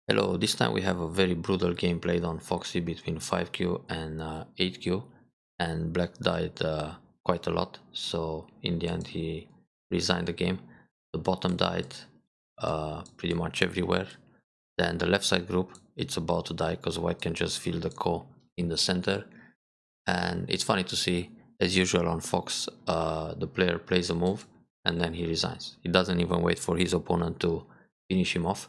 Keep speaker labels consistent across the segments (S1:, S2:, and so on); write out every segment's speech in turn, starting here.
S1: Hello, this time we have a very brutal game played on Foxxy between 5Q and 8Q, and Black died quite a lot, so in the end he resigned the game. The bottom died pretty much everywhere. Then the left side group, it's about to die because White can just feel the co in the center. And it's funny to see, as usual on Fox, the player plays a move and then he resigns. He doesn't even wait for his opponent to finish him off,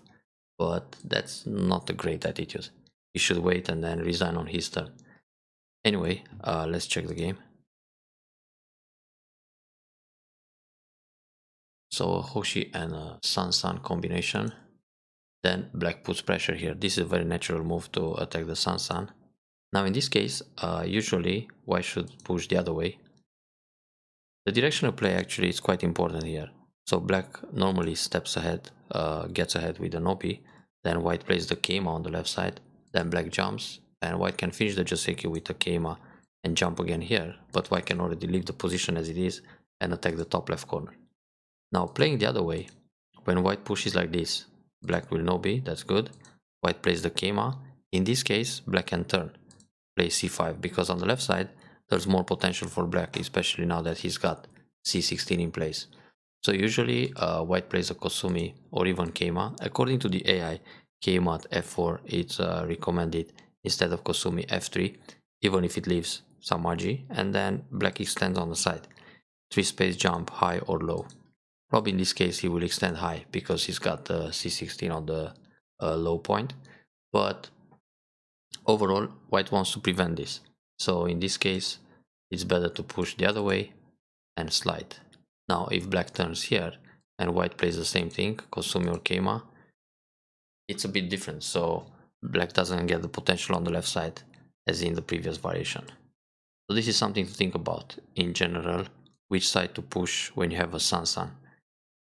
S1: but that's not a great attitude. He should wait and then resign on his turn. Anyway, let's check the game. So Hoshi and a Sun combination. Then Black puts pressure here. This is a very natural move to attack the Sun. Now in this case, usually White should push the other way. The direction of play actually is quite important here. So Black normally steps ahead, gets ahead with an OP, then White plays the Keima on the left side, then Black jumps, and White can finish the Joseki with the Keima and jump again here, but White can already leave the position as it is and attack the top left corner. Now playing the other way, when White pushes like this, Black will no B, that's good. White plays the Keima. In this case, Black can turn, play C5, because on the left side, there's more potential for Black, especially now that he's got C16 in place. So usually White plays a Kosumi or even Keima. According to the AI, Keima at F4 is recommended instead of Kosumi F3, even if it leaves some RG, and then Black extends on the side. 3 space jump, high or low. Probably in this case he will extend high because he's got the C16 on the low point, but overall White wants to prevent this. So in this case it's better to push the other way and slide. Now if Black turns here and White plays the same thing, Kosumi or Keima, it's a bit different, so Black doesn't get the potential on the left side as in the previous variation. So this is something to think about in general, which side to push when you have a Sun,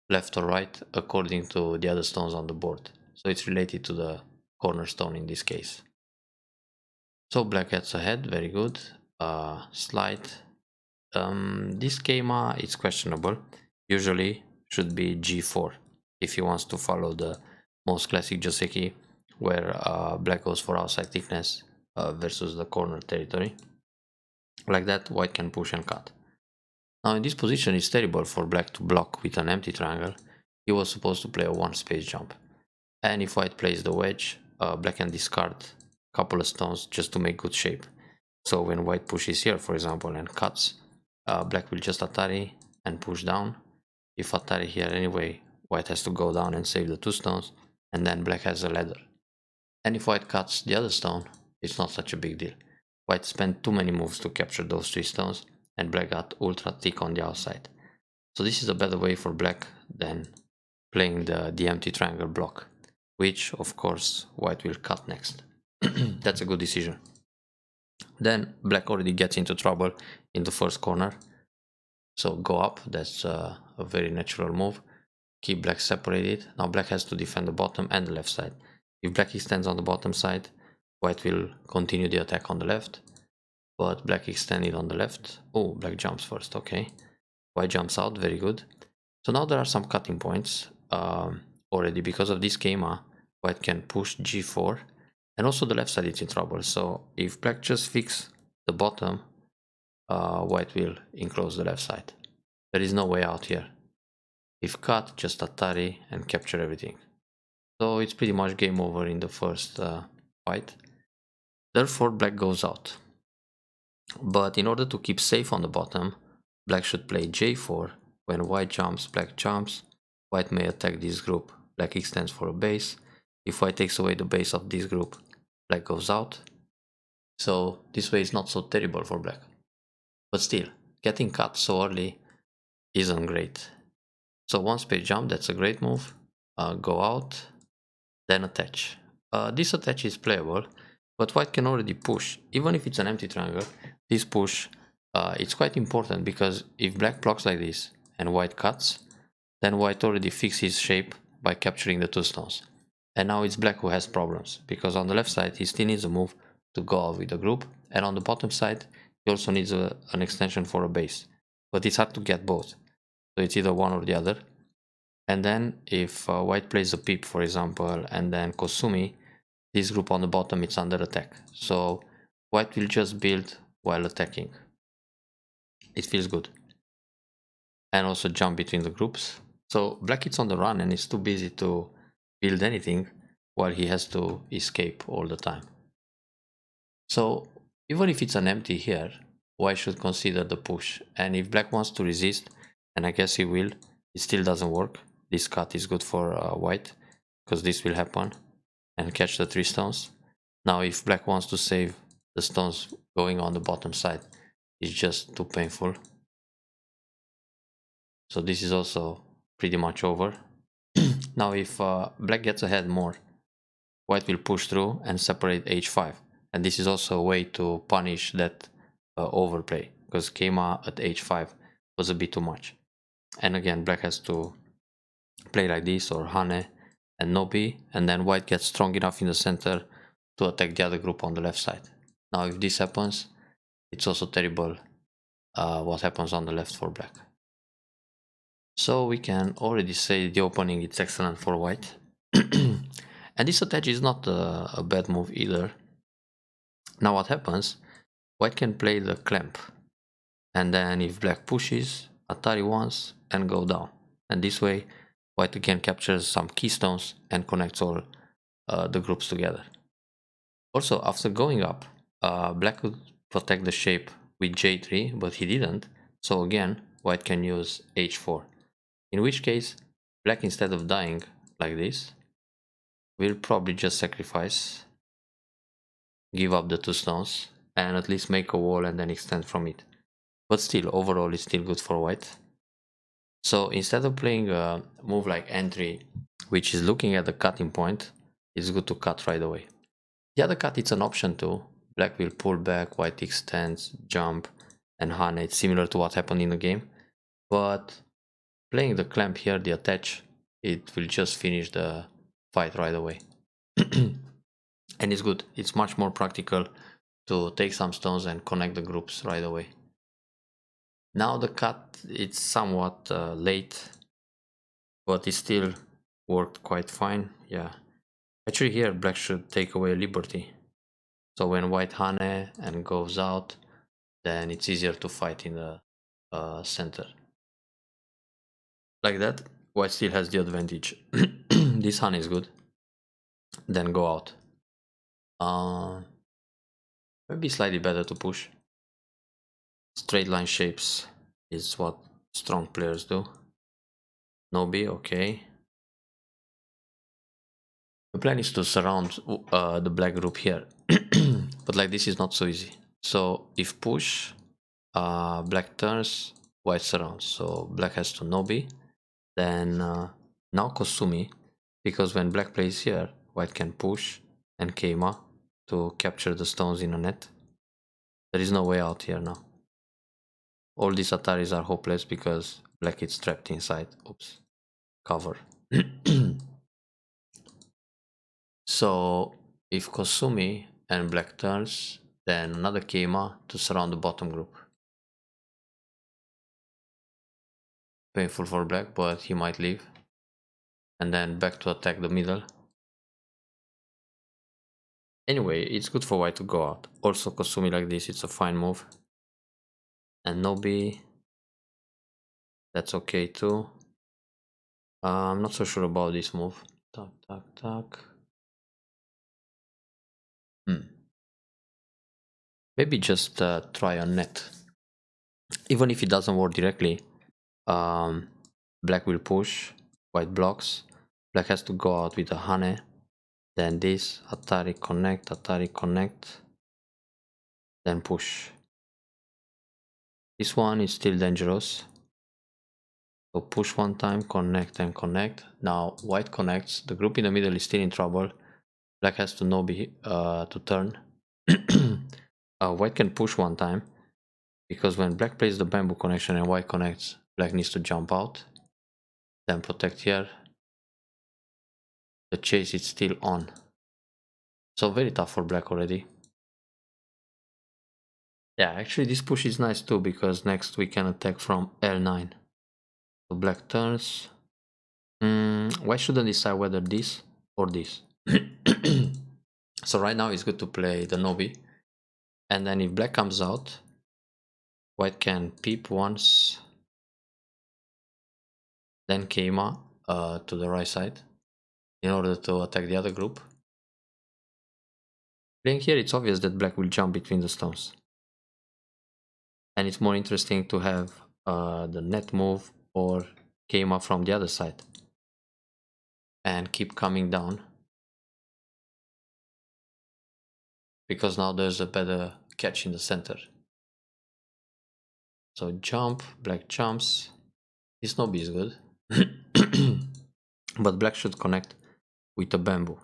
S1: left or right, according to the other stones on the board. So it's related to the cornerstone in this case. So Black gets ahead, very good. Slide. This Keima is questionable. Usually should be G4 if he wants to follow the most classic Joseki, where Black goes for outside thickness versus the corner territory. Like that, White can push and cut. Now in this position it's terrible for Black to block with an empty triangle. He was supposed to play a 1 space jump. And if White plays the wedge, Black can discard a couple of stones just to make good shape. So when White pushes here, for example, and cuts, Black will just Atari and push down. If Atari here anyway, White has to go down and save the 2 stones, and then Black has a ladder. And if White cuts the other stone, it's not such a big deal. White spent too many moves to capture those 3 stones, and Black got ultra thick on the outside. So this is a better way for Black than playing the empty triangle block, which of course White will cut next. That's a good decision. Then Black already gets into trouble in the first corner. So go up, that's a very natural move. Keep Black separated. Now Black has to defend the bottom and the left side. If Black extends on the bottom side, White will continue the attack on the left, but Black extended on the left. Oh, Black jumps first, okay. White jumps out, very good. So now there are some cutting points already. Because of this Keima, White can push G4, and also the left side is in trouble. So if Black just fix the bottom, White will enclose the left side. There is no way out here. If cut, just Atari and capture everything. So it's pretty much game over in the first fight. Therefore Black goes out. But in order to keep safe on the bottom, Black should play J4. When White jumps, Black jumps. White may attack this group. Black extends for a base. If White takes away the base of this group, Black goes out. So this way is not so terrible for Black. But still, getting cut so early isn't great. So 1 space jump, that's a great move. Go out, then attach. This attach is playable, but White can already push. Even if it's an empty triangle, this push, it's quite important, because if Black blocks like this and White cuts, then White already fixed his shape by capturing the 2 stones. And now it's Black who has problems, because on the left side he still needs a move to go out with the group, and on the bottom side he also needs an extension for a base. But it's hard to get both, so it's either one or the other. And then if White plays a peep, for example, and then Kosumi, this group on the bottom, it's under attack. So white will just build while attacking. It feels good. And also jump between the groups. So black is on the run and is too busy to build anything while he has to escape all the time. So even if it's an empty here, white should consider the push. And if black wants to resist, and I guess he will, it still doesn't work. This cut is good for white, because this will happen and catch the 3 stones. Now if black wants to save the stones going on the bottom side, it's just too painful. So this is also pretty much over. Now if black gets ahead more, white will push through and separate h5. And this is also a way to punish that overplay, because Keima at h5 was a bit too much. And again, black has to play like this, or Hane and Nobi, and then white gets strong enough in the center to attack the other group on the left side. Now if this happens, it's also terrible what happens on the left for black. So we can already say the opening is excellent for white. And this attach is not a bad move either. Now what happens, white can play the clamp, and then if black pushes, Atari once and go down, and this way white again captures some keystones and connects all the groups together. Also, after going up, black could protect the shape with j3, but he didn't, so again white can use h4, in which case black, instead of dying like this, will probably just sacrifice, give up the 2 stones, and at least make a wall and then extend from it. But still, overall it's still good for white. So instead of playing a move like entry, which is looking at the cutting point, it's good to cut right away. The other cut, it's an option too. Black will pull back, white extends, jump, and Hane. It's similar to what happened in the game. But playing the clamp here, the attach, it will just finish the fight right away. And it's good. It's much more practical to take some stones and connect the groups right away. Now the cut, it's somewhat late, but it still worked quite fine. Yeah, actually here black should take away liberty, so when white Hane and goes out, then it's easier to fight in the center. Like that, white still has the advantage. This Hane is good. Then go out. Maybe slightly better to push. Straight line shapes is what strong players do. Nobi, okay. The plan is to surround the black group here, but like this is not so easy. So if push, black turns, white surrounds. So black has to Nobi, then now Kosumi, because when black plays here, white can push and Keima to capture the stones in a net. There is no way out here now. All these Ataris are hopeless because black is trapped inside. Oops, cover. So if Kosumi and black turns, then another Keima to surround the bottom group. Painful for black, but he might leave. And then back to attack the middle. Anyway, it's good for white to go out. Also Kosumi like this, it's a fine move. And Nobi, that's okay too. I'm not so sure about this move. Tuck, tuck, tuck. Maybe just try a net. Even if it doesn't work directly, black will push, white blocks. Black has to go out with a Hane. Then this, Atari connect, then push. This one is still dangerous. So push one time, connect and connect. Now white connects, the group in the middle is still in trouble. Black has to Nobi to turn. White can push one time, because when black plays the bamboo connection and white connects, black needs to jump out. Then protect here. The chase is still on. So very tough for black already. Yeah, actually this push is nice too, because next we can attack from L9. So black turns. Why shouldn't decide whether this or this? So right now it's good to play the Nobi, and then if black comes out, white can peep once, then Keima to the right side in order to attack the other group. Playing here, it's obvious that black will jump between the stones, and it's more interesting to have the net move or Keima from the other side and keep coming down, because now there's a better catch in the center. So jump, black jumps. This Nobi is good. But black should connect with a bamboo.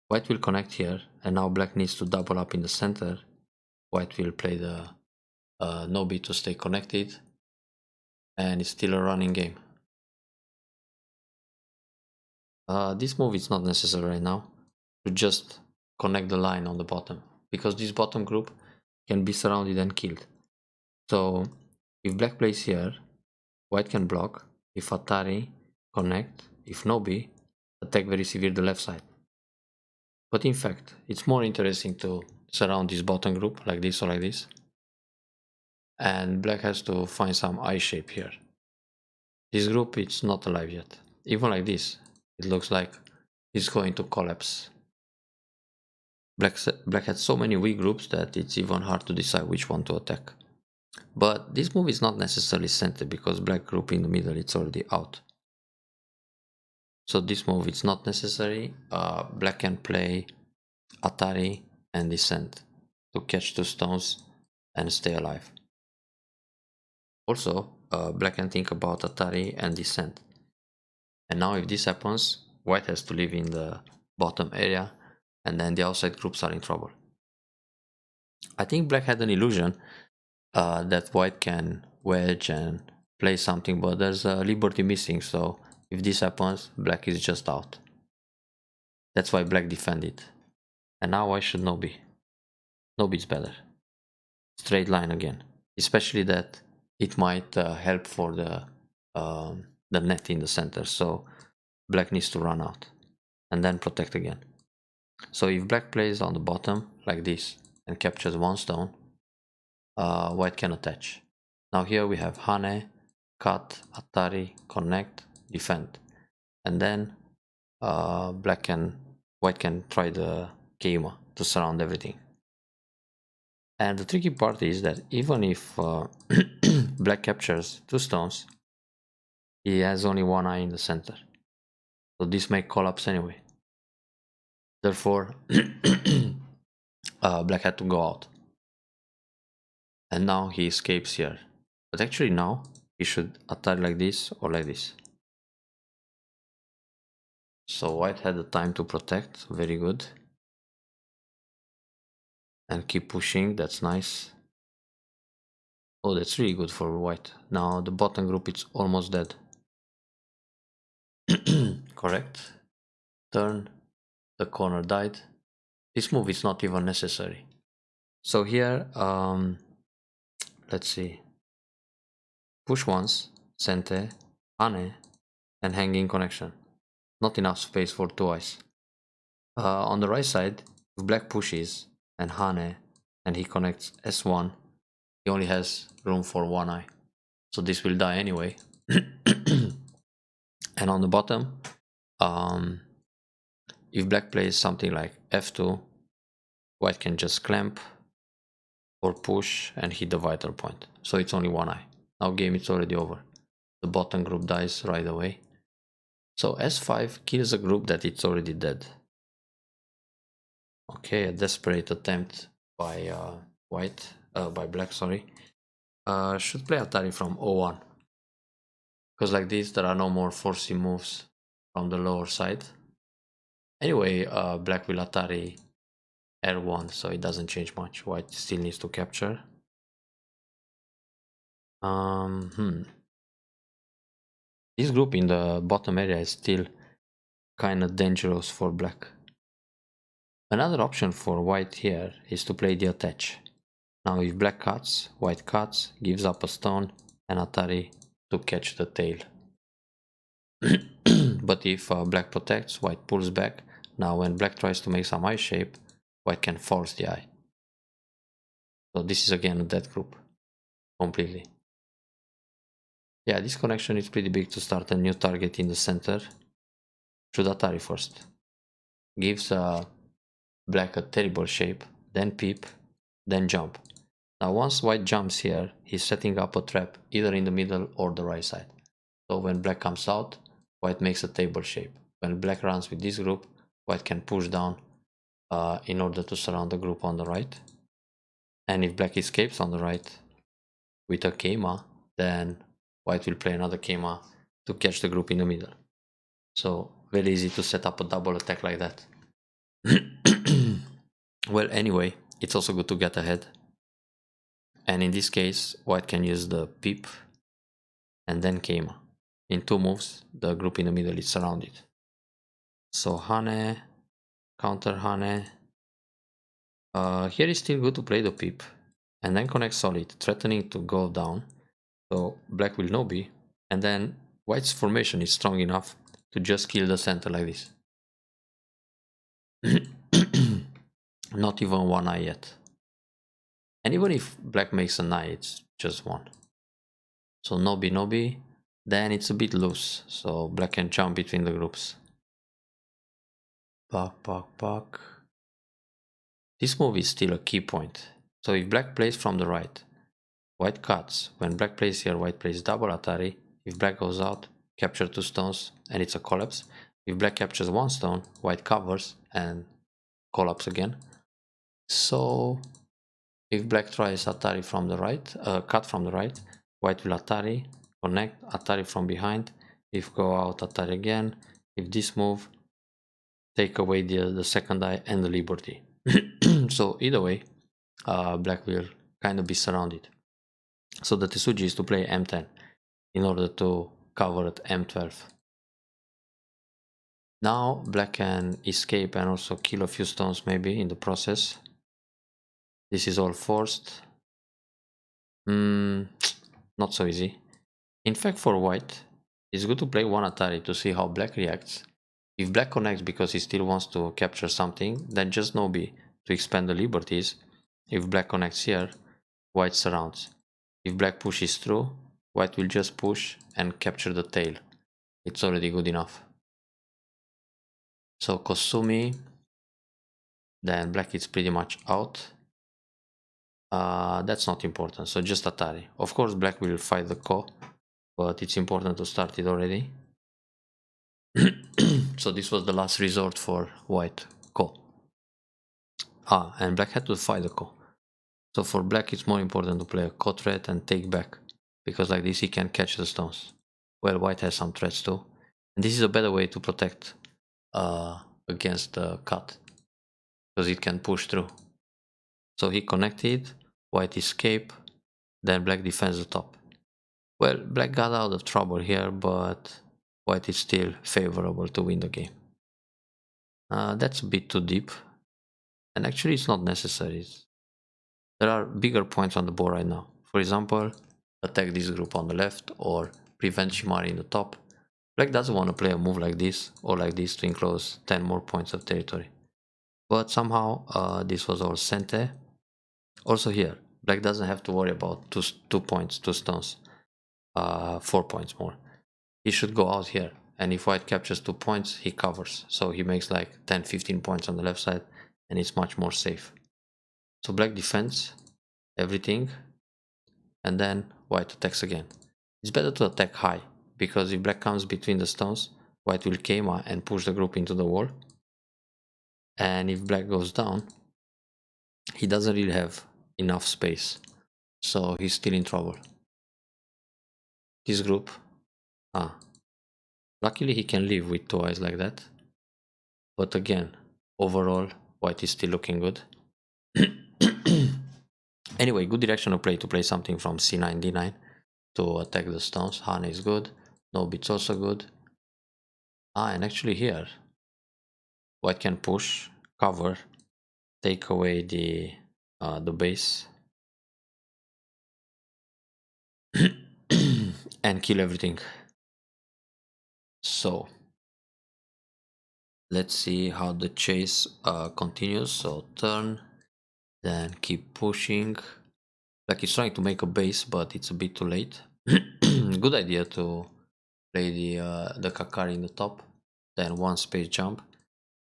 S1: White will connect here, and now black needs to double up in the center. White will play the Nobi to stay connected, and it's still a running game. This move is not necessary right now to just connect the line on the bottom, because this bottom group can be surrounded and killed. So if black plays here, white can block. If Atari, connect. If Nobi, attack very severe the left side. But in fact, it's more interesting to surround this bottom group like this or like this. And black has to find some I shape here. This group is not alive yet. Even like this, it looks like it's going to collapse. Black had so many weak groups that it's even hard to decide which one to attack. But this move is not necessarily centered, because black group in the middle, it's already out. So this move is not necessary. Black can play Atari and descend to catch 2 stones and stay alive. Also, black can think about Atari and descend. And now if this happens, white has to live in the bottom area, and then the outside groups are in trouble. I think black had an illusion that white can wedge and play something, but there's a liberty missing, so if this happens, black is just out. That's why black defended. And now white should Nobi. Nobi is better. Straight line again. Especially that it might help for the net in the center, so black needs to run out and then protect again. So if black plays on the bottom like this and captures 1 stone, white can attach. Now here we have Hane, cut, Atari, connect, defend, and then white can try the Keima to surround everything. And the tricky part is that even if black captures 2 stones, he has only 1 eye in the center, so this may collapse anyway. Therefore, black had to go out. And now he escapes here. But actually now, he should attack like this or like this. So white had the time to protect, very good. And keep pushing, that's nice. Oh, that's really good for white. Now the bottom group is almost dead. Correct. Turn, the corner died. This move is not even necessary. So here, let's see. Push once, Sente, Ane, and hanging connection. Not enough space for 2 eyes. On the right side, if black pushes and Hane and he connects S1, he only has room for 1 eye. So this will die anyway. And on the bottom, if black plays something like F2, white can just clamp or push and hit the vital point. So it's only 1 eye. Now game is already over. The bottom group dies right away. So S5 kills a group that it's already dead. Okay, a desperate attempt by by black, sorry. Should play Atari from 01. Because like this, there are no more forcing moves from the lower side. Anyway, black will Atari R1, so it doesn't change much. White still needs to capture. This group in the bottom area is still kind of dangerous for black. Another option for white here is to play the attach. Now if black cuts, white cuts, gives up a stone, and Atari to catch the tail. But if black protects, white pulls back, Now when black tries to make some eye shape, white can force the eye. So this is again a dead group completely. Yeah, this connection is pretty big to start a new target in the center. Should Atari first. Gives black a terrible shape, then peep, then jump. Now once white jumps here, he's setting up a trap either in the middle or the right side. So when black comes out, white makes a table shape. When black runs with this group, white can push down in order to surround the group on the right. And if black escapes on the right with a Keima, then white will play another Keima to catch the group in the middle. So very easy to set up a double attack like that. Well, anyway, it's also good to get ahead. And in this case, white can use the peep and then Keima. In 2 moves, the group in the middle is surrounded. So Hane, counter Hane. Here is still good to play the peep and then connect solid, threatening to go down. So black will no be, and then white's formation is strong enough to just kill the center like this. Not even one eye yet. And even if black makes an eye, it's just one. So nobi, then it's a bit loose, so black can jump between the groups. Pak. This move is still a key point. So if black plays from the right, white cuts. When black plays here, white plays double Atari. If black goes out, capture 2 stones and it's a collapse. If black captures 1 stone, white covers and collapse again. So if black tries Atari from the right, cut from the right, white will Atari, connect, Atari from behind. If go out, Atari again. If this move, take away the second eye and the liberty. So either way, black will kind of be surrounded. So the Tesuji is to play M10 in order to cover at M12. Now black can escape and also kill a few stones maybe in the process. This is all forced. Not so easy. In fact, for white, it's good to play one Atari to see how black reacts. If black connects because he still wants to capture something, then just Nobi to expand the liberties. If black connects here, white surrounds. If black pushes through, white will just push and capture the tail. It's already good enough. So Kosumi, then black is pretty much out. That's not important, so just Atari. Of course black will fight the Ko, but it's important to start it already. So this was the last resort for white, Ko. And black had to fight the Ko. So for black it's more important to play a Ko threat and take back, because like this he can catch the stones. Well, white has some threats too. And this is a better way to protect against the cut, because it can push through. So he connected, white escape, then black defends the top. Well, black got out of trouble here, but white is still favorable to win the game. That's a bit too deep, and actually it's not necessary. There are bigger points on the board right now. For example, attack this group on the left or prevent Shimari in the top. Black doesn't want to play a move like this or like this to enclose 10 more points of territory. But somehow this was all Sente. Also here, black doesn't have to worry about 2 points, 2 stones, 4 points more. He should go out here, and if white captures 2 points, he covers. So he makes like 10-15 points on the left side, and it's much more safe. So black defends everything, and then white attacks again. It's better to attack high, because if black comes between the stones, white will Keima and push the group into the wall. And if black goes down, he doesn't really have enough space, so he's still in trouble. This group, luckily he can live with 2 eyes like that, but again, overall, white is still looking good. Anyway, good direction of play to play something from c9, d9 to attack the stones. Hane is good, no bit's also good. And actually here, white can push, cover, take away the base, and kill everything. So Let's see how the chase continues. So turn, then keep pushing. Black is trying to make a base, but it's a bit too late. Good idea to play the Kakari in the top, then one space jump.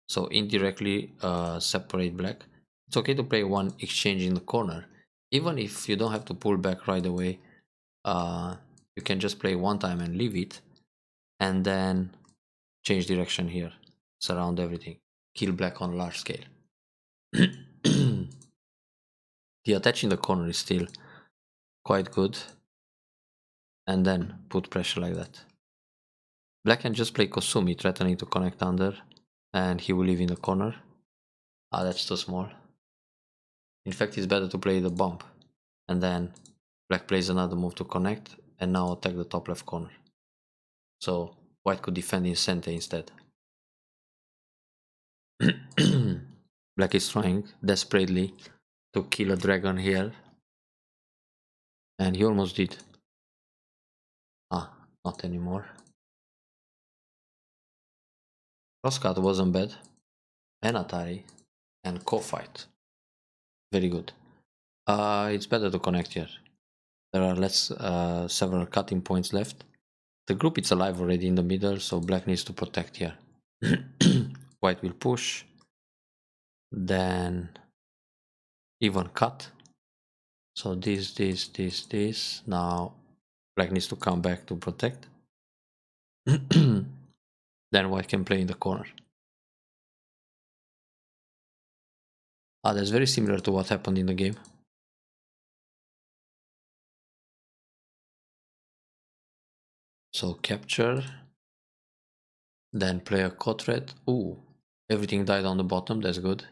S1: So indirectly separate black. It's okay to play one exchange in the corner. Even if you don't have to pull back right away, you can just play one time and leave it, and then change direction here. Surround everything. Kill black on large scale. The attach in the corner is still quite good. And then put pressure like that. Black can just play Kosumi, threatening to connect under, and he will leave in the corner. Ah, that's too small. In fact, it's better to play the bump, and then black plays another move to connect, and now attack the top left corner. So white could defend in center instead. Black is trying desperately to kill a dragon here, and he almost did. Ah, not anymore. Crosscut wasn't bad, and Atari, and co-fight. Very good. It's better to connect here. There are several cutting points left. The group is alive already in the middle, so black needs to protect here. White will push, then even cut. So this. Now black needs to come back to protect. Then white can play in the corner. Ah, that's very similar to what happened in the game. So capture, then play a cotret. Ooh, everything died on the bottom, that's good.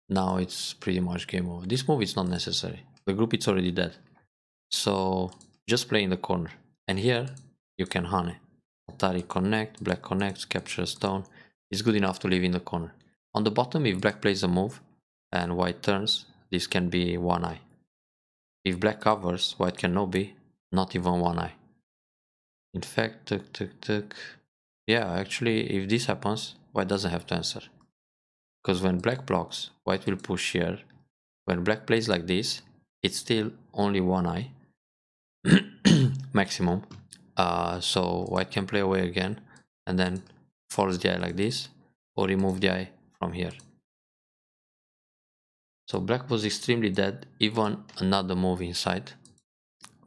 S1: Now it's pretty much game over. This move is not necessary. The group is already dead. So just play in the corner. And here you can Hane. Atari connect, black connects, capture a stone. It's good enough to leave in the corner. On the bottom, if black plays a move and white turns, this can be one eye. If black covers, white can no be, not even one eye. In fact, yeah, actually, if this happens, white doesn't have to answer. Because when black blocks, white will push here. When black plays like this, it's still only one eye maximum. So white can play away again and then force the eye like this, or remove the eye from here. So black was extremely dead, even another move inside.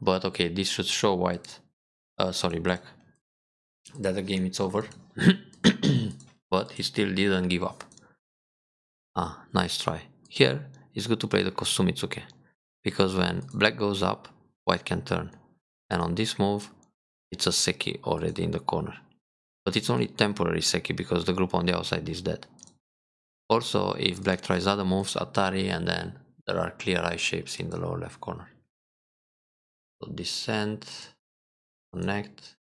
S1: But okay, this should show white, sorry, black, that the game is over. But he still didn't give up. Ah, nice try. Here, it's good to play the Kosumitsuke, because when black goes up, white can turn. And on this move, it's a Seki already in the corner. But it's only temporary Seki because the group on the outside is dead. Also, if black tries other moves, Atari, and then there are clear eye shapes in the lower left corner. So descend, connect.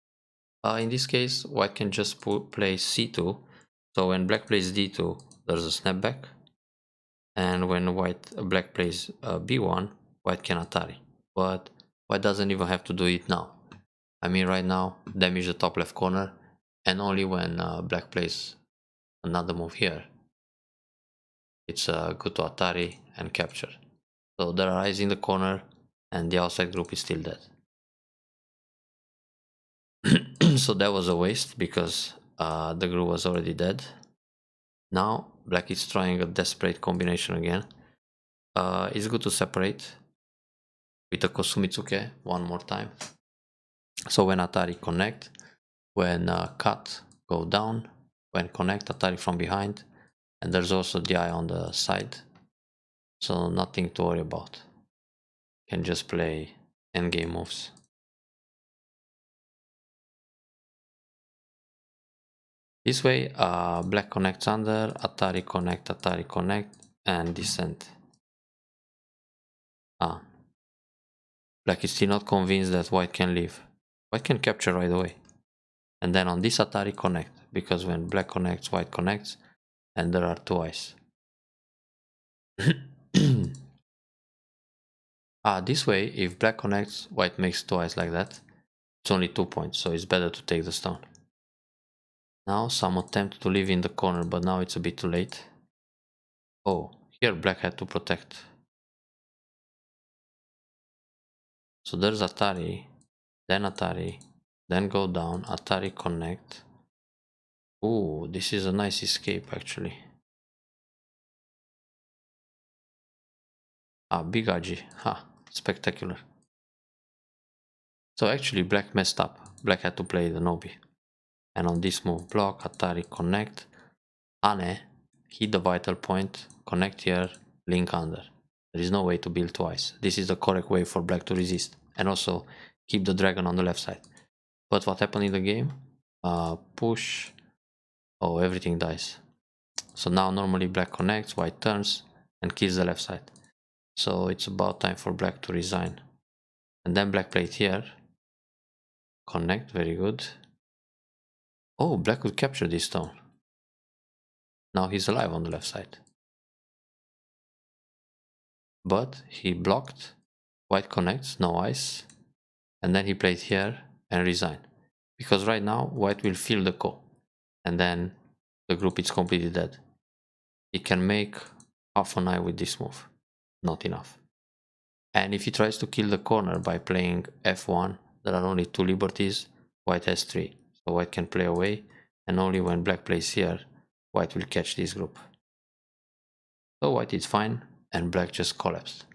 S1: In this case, white can just play C2. So when black plays D2, there's a snapback. And when black plays B1, white can Atari. But white doesn't even have to do it now. I mean, right now, damage the top left corner, and only when black plays another move here, it's good to Atari and capture. So there are eyes in the corner, and the outside group is still dead. So that was a waste, because the group was already dead. Now, black is trying a desperate combination again. It's good to separate with the Kosumitsuke one more time. So when Atari connect, when cut, go down, when connect, Atari from behind, and there's also the eye on the side, so nothing to worry about. Can just play endgame moves. This way, black connects under, Atari connect, and descent. Black is still not convinced that white can leave. White can capture right away. And then on this Atari connect, because when black connects, white connects, and there are two eyes. This way, if black connects, white makes two eyes like that. It's only 2 points, so it's better to take the stone. Now some attempt to live in the corner, but now it's a bit too late. Oh, here black had to protect. So there's Atari, then go down, Atari connect. Ooh, this is a nice escape actually. Ah, big Aji, ha, spectacular. So actually black messed up. Black had to play the Nobi. And on this move block, Atari connect, Ane, hit the vital point, connect here, link under. There is no way to build twice. This is the correct way for black to resist. And also keep the dragon on the left side. But what happened in the game? Push. Oh, everything dies. So now normally black connects, white turns, and kills the left side. So it's about time for black to resign. And then black played here. Connect, very good. Oh, black could capture this stone. Now he's alive on the left side. But he blocked. White connects, no ice. And then he played here and resigned. Because right now, white will fill the ko. And then the group is completely dead. He can make half an eye with this move. Not enough. And if he tries to kill the corner by playing f1, there are only 2 liberties, white has 3. So white can play away, and only when black plays here, white will catch this group. So white is fine, and black just collapsed.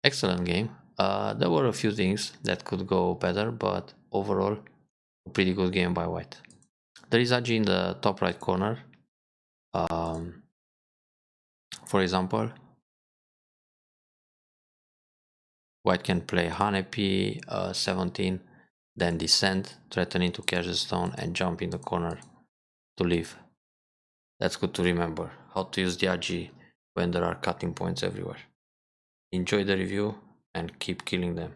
S1: Excellent game. There were a few things that could go better, but overall, a pretty good game by white. There is Aji in the top right corner. For example, white can play Hanepi 17, then descend, threatening to catch the stone and jump in the corner to leave. That's good to remember, how to use the Aji when there are cutting points everywhere. Enjoy the review and keep killing them.